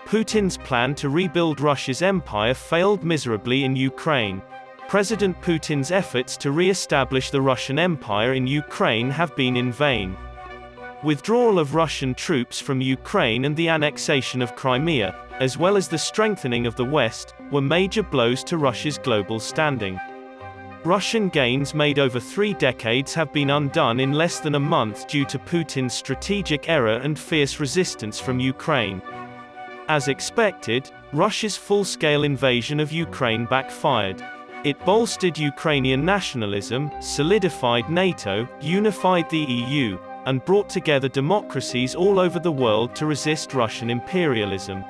Putin's plan to rebuild Russia's empire failed miserably in Ukraine. President Putin's efforts to re-establish the Russian Empire in Ukraine have been in vain. Withdrawal of Russian troops from Ukraine and the annexation of Crimea, as well as the strengthening of the West, were major blows to Russia's global standing. Russian gains made over 3 decades have been undone in less than a month due to Putin's strategic error and fierce resistance from Ukraine. As expected, Russia's full-scale invasion of Ukraine backfired. It bolstered Ukrainian nationalism, solidified NATO, unified the EU, and brought together democracies all over the world to resist Russian imperialism.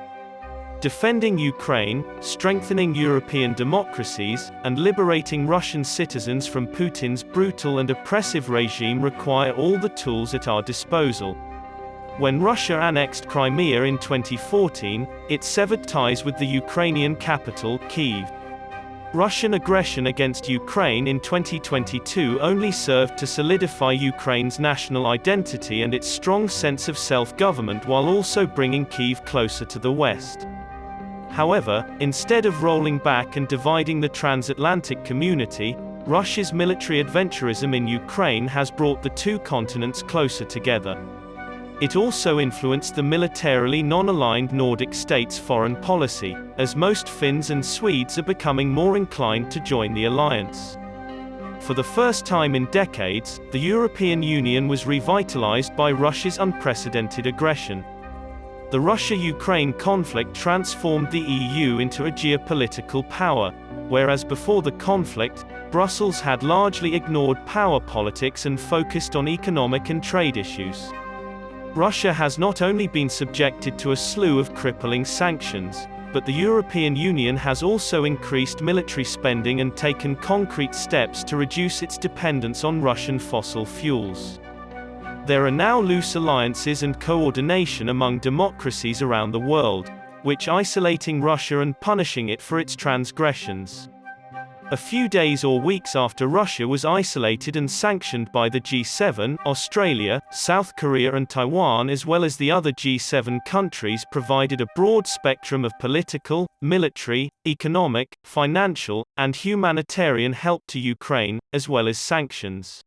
Defending Ukraine, strengthening European democracies, and liberating Russian citizens from Putin's brutal and oppressive regime require all the tools at our disposal. When Russia annexed Crimea in 2014, it severed ties with the Ukrainian capital, Kyiv. Russian aggression against Ukraine in 2022 only served to solidify Ukraine's national identity and its strong sense of self-government while also bringing Kyiv closer to the West. However, instead of rolling back and dividing the transatlantic community, Russia's military adventurism in Ukraine has brought the two continents closer together. It also influenced the militarily non-aligned Nordic states' foreign policy, as most Finns and Swedes are becoming more inclined to join the alliance. For the first time in decades, the European Union was revitalized by Russia's unprecedented aggression. The Russia-Ukraine conflict transformed the EU into a geopolitical power, whereas before the conflict, Brussels had largely ignored power politics and focused on economic and trade issues. Russia has not only been subjected to a slew of crippling sanctions, but the European Union has also increased military spending and taken concrete steps to reduce its dependence on Russian fossil fuels. There are now loose alliances and coordination among democracies around the world, which isolating Russia and punishing it for its transgressions. A few days or weeks after Russia was isolated and sanctioned by the G7, Australia, South Korea and Taiwan as well as the other G7 countries provided a broad spectrum of political, military, economic, financial, and humanitarian help to Ukraine, as well as sanctions.